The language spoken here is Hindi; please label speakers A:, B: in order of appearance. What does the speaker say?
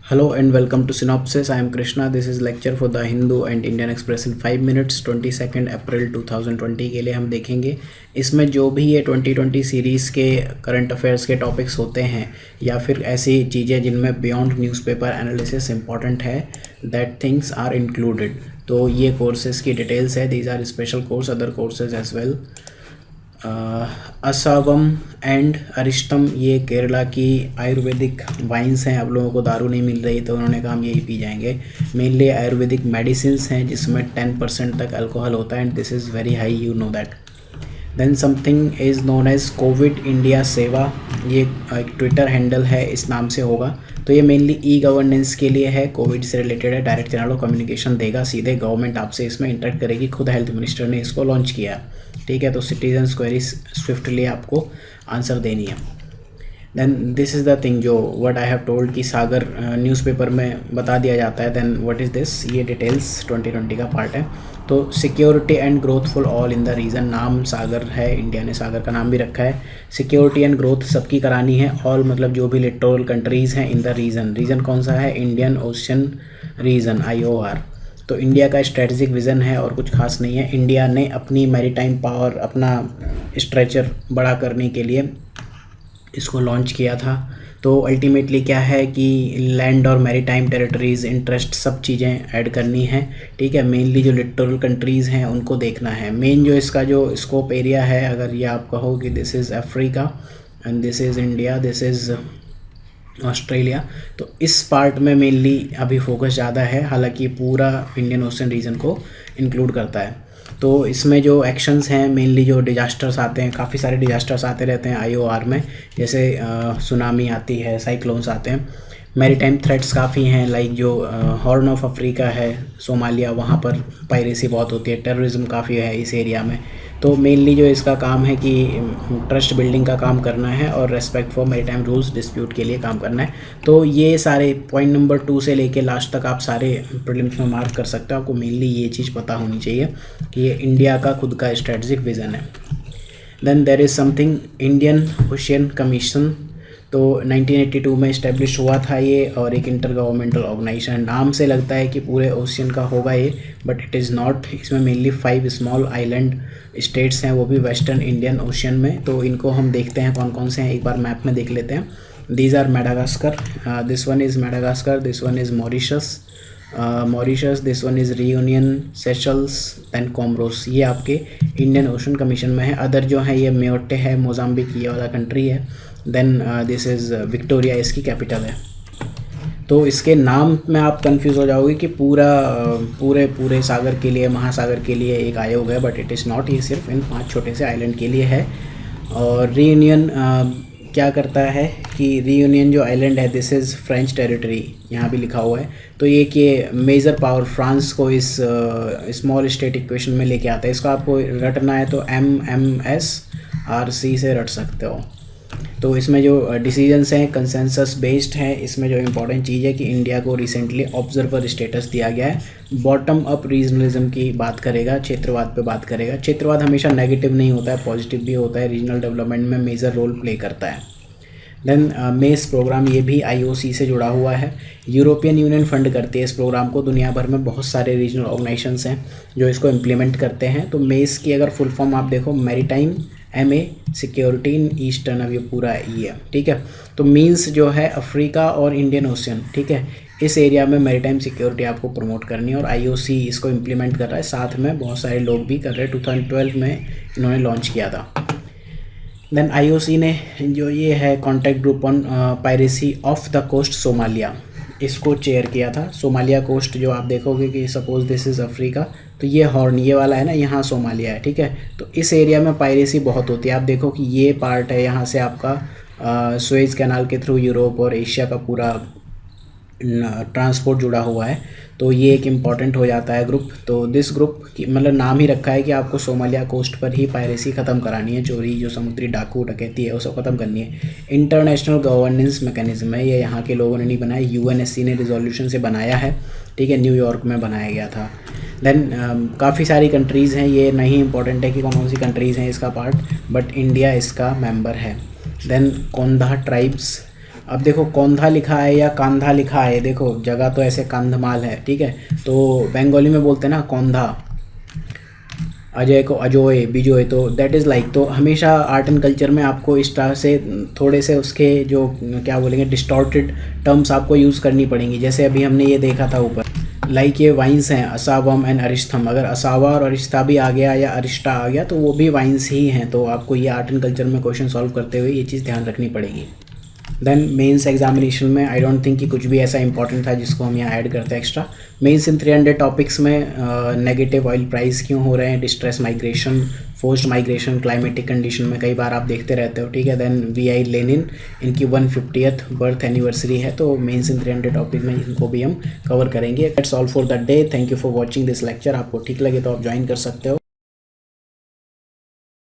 A: Hello and welcome to Synopsis. I am Krishna. This is lecture for the Hindu and Indian Express in 5 minutes 22nd अप्रैल 2020 के लिए हम देखेंगे। इसमें जो भी ये 2020 सीरीज़ के करंट अफेयर्स के टॉपिक्स होते हैं या फिर ऐसी चीज़ें जिनमें बियॉन्ड न्यूज़पेपर एनालिसिस इंपॉर्टेंट है, दैट थिंग्स आर इंक्लूडेड। तो ये कोर्सेज़ की डिटेल्स है। These are special course, other courses as well. असावम एंड अरिष्टम ये केरला की आयुर्वेदिक वाइन्स हैं। आप लोगों को दारू नहीं मिल रही तो उन्होंने कहा हम यही पी जाएंगे। मेनली आयुर्वेदिक मेडिसिन्स हैं जिसमें 10% तक अल्कोहल होता है and this is very high, you know that. Then something is known as COVID India Seva, ये एक ट्विटर हैंडल है, इस नाम से होगा। तो ये मेनली ई गवर्नेंस के लिए है, कोविड से रिलेटेड है, डायरेक्ट चैनल ऑफ कम्युनिकेशन देगा, सीधे गवर्नमेंट आपसे इसमें इंटरेक्ट करेगी, खुद हेल्थ मिनिस्टर ने इसको लॉन्च किया। ठीक है, तो सिटीजन्स क्वेरीज स्विफ्टली आपको आंसर देनी है। Then this is the thing जो व्हाट आई हैव टोल्ड कि सागर न्यूज़पेपर में बता दिया जाता है। देन व्हाट इज़ दिस, ये डिटेल्स 2020 का पार्ट है। तो security and growth for all in the region, नाम सागर है, इंडिया ने सागर का नाम भी रखा है। सिक्योरिटी एंड ग्रोथ सबकी करानी है, ऑल मतलब जो भी लिटोरल कंट्रीज़ हैं इन द रीजन। रीजन कौन सा है? Indian Ocean region, IOR। तो इंडिया का स्ट्रेटजिक विज़न है और कुछ खास नहीं है। इंडिया ने अपनी मैरीटाइम पावर, अपना स्ट्रेचर बड़ा करने के लिए इसको लॉन्च किया था। तो अल्टीमेटली क्या है कि लैंड और मैरीटाइम टेरिटरीज़, इंटरेस्ट, सब चीज़ें ऐड करनी है। ठीक है, मेनली जो लिटोरल कंट्रीज़ हैं उनको देखना है। मेन जो इसका जो स्कोप एरिया है, अगर ये आप कहो कि this is Africa and this is India, this is Australia, तो इस पार्ट में मेनली अभी फोकस ज़्यादा है, हालांकि पूरा इंडियन ओशन रीजन को इंक्लूड करता है। तो इसमें जो एक्शंस हैं, मेनली जो डिजास्टर्स आते हैं, काफ़ी सारे डिजास्टर्स आते रहते हैं IOR में, जैसे सुनामी आती है, साइक्लोन्स आते हैं। मैरीटाइम थ्रेट्स काफ़ी हैं, लाइक जो हॉर्न ऑफ अफ्रीका है, सोमालिया, वहाँ पर पायरेसी बहुत होती है, टेररिज्म काफ़ी है इस एरिया में। तो मेनली जो इसका काम है कि ट्रस्ट बिल्डिंग का काम करना है और respect for maritime rules dispute के लिए काम करना है। तो ये सारे पॉइंट नंबर 2 से लेके लास्ट तक आप सारे प्रीलिम्स में मार्क कर सकते हो। आपको मेनली ये चीज़ पता होनी चाहिए कि ये इंडिया का खुद का स्ट्रेटजिक विज़न है। Then there is something Indian Ocean commission, तो 1982 में इस्टेब्लिश हुआ था ये, और एक इंटर गवर्नमेंटल ऑर्गेनाइजेशन। नाम से लगता है कि पूरे ओशियन का होगा ये, बट इट इज़ नॉट। इसमें मेनली 5 स्मॉल आइलैंड स्टेट्स हैं, वो भी वेस्टर्न इंडियन ओशियन में। तो इनको हम देखते हैं कौन कौन से हैं, एक बार मैप में देख लेते हैं। These are Madagascar, this one is Madagascar, this one is Mauritius, this one is Reunion, Seychelles, then Comoros. ये आपके इंडियन ओशन कमीशन में है। अदर जो है ये म्योटे है, मोजाम्बिक, ये वाला कंट्री है। देन दिस इज़ विक्टोरिया, इसकी कैपिटल है। तो इसके नाम में आप कंफ्यूज हो जाओगे कि पूरे सागर के लिए, महासागर के लिए एक आयोग है, बट इट इज़ नॉट। ये सिर्फ इन 5 छोटे से आइलैंड के लिए है। और रीयूनियन क्या करता है कि रीयूनियन जो आइलैंड है, दिस इज़ फ्रेंच टेरिटरी, यहाँ भी लिखा हुआ है। तो ये कि मेजर पावर फ्रांस को इस स्मॉल स्टेट इक्वेशन में लेके आता है। इसको आपको रटना है तो MMSRC से रट सकते हो। तो इसमें जो डिसीजंस हैं कंसेंसस बेस्ड हैं। इसमें जो इम्पोर्टेंट चीज़ है कि इंडिया को रिसेंटली ऑब्जर्वर स्टेटस दिया गया है। बॉटम अप रीजनलिज्म की बात करेगा, क्षेत्रवाद पे बात करेगा। क्षेत्रवाद हमेशा नेगेटिव नहीं होता है, पॉजिटिव भी होता है, रीजनल डेवलपमेंट में मेजर रोल प्ले करता है। देन मेस प्रोग्राम, ये भी IOC से जुड़ा हुआ है। यूरोपियन यूनियन फंड करती है इस प्रोग्राम को। दुनिया भर में बहुत सारे रीजनल ऑर्गेनाइजेशंस हैं जो इसको इम्प्लीमेंट करते हैं। तो मेस की अगर फुल फॉर्म आप देखो, maritime MA security in eastern, अब ये पूरा ये है। ठीक है, तो मीन्स जो है अफ्रीका और इंडियन ओशन, ठीक है, इस एरिया में मैरीटाइम सिक्योरिटी आपको प्रमोट करनी है और IOC इसको इम्प्लीमेंट कर रहा है। साथ में बहुत सारे लोग भी कर रहे हैं। 2012 में इन्होंने लॉन्च किया था। देन IOC ने जो ये है contact group on piracy of the coast Somalia, इसको चेयर किया था। सोमालिया कोस्ट जो आप देखोगे कि सपोज दिस इज़ अफ्रीका, तो ये हॉर्न ये वाला है ना, यहाँ सोमालिया है। ठीक है, तो इस एरिया में पायरेसी बहुत होती है। आप देखो कि ये पार्ट है, यहाँ से आपका सुएज कैनाल के थ्रू यूरोप और एशिया का पूरा ट्रांसपोर्ट जुड़ा हुआ है। तो ये एक इम्पॉर्टेंट हो जाता है ग्रुप। तो दिस ग्रुप की मतलब नाम ही रखा है कि आपको सोमालिया कोस्ट पर ही पायरेसी ख़त्म करानी है, चोरी, जो समुद्री डाकू डकैती है उसको ख़त्म करनी है। इंटरनेशनल गवर्नेंस मैकेनिज्म है, ये यहाँ के लोगों ने नहीं बनाया, UNSC ने रिजोल्यूशन से बनाया है। ठीक है, न्यूयॉर्क में बनाया गया था। देन काफ़ी सारी कंट्रीज़ हैं, ये नहीं इंपॉर्टेंट है कि कौन कौन सी कंट्रीज़ हैं इसका पार्ट, बट इंडिया इसका मेंबर है। देन कोंधा ट्राइब्स, अब देखो कौंधा लिखा है या कांधा लिखा है, देखो जगह तो ऐसे कंधमाल है, ठीक है, तो बंगाली में बोलते हैं ना कौंधा, अजय को अजोय बिजोय, तो दैट इज़ लाइक। तो हमेशा आर्ट एंड कल्चर में आपको इस तरह से थोड़े से उसके जो क्या बोलेंगे डिस्टॉर्टेड टर्म्स आपको यूज़ करनी पड़ेंगी। जैसे अभी हमने ये देखा था ऊपर, लाइक ये वाइन्स हैं असावम एंड अरिस्थम, अगर असावा और अरिस्ता भी आ गया या अरिस्टा आ गया तो वो भी वाइन्स ही हैं। तो आपको ये आर्ट एंड कल्चर में क्वेश्चन सॉल्व करते हुए ये चीज़ ध्यान रखनी पड़ेगी। देन मेंस एग्जामिनेशन में आई डोंट थिंक कि कुछ भी ऐसा इंपॉर्टेंट था जिसको हम यहाँ ऐड करते हैं एक्स्ट्रा। मेंस इन 300 टॉपिक्स में नेगेटिव ऑयल प्राइस क्यों हो रहे हैं, distress migration, forced migration, climatic condition में कई बार आप देखते रहते हो, ठीक है। Then VI. लेनिन, इनकी 150th बर्थ एनिवर्सरी है, तो मेंस इन 300 टॉपिक में इनको भी हम कवर करेंगे। That's all for the day, thank you for watching this lecture. आपको ठीक लगे तो आप ज्वाइन कर सकते हो।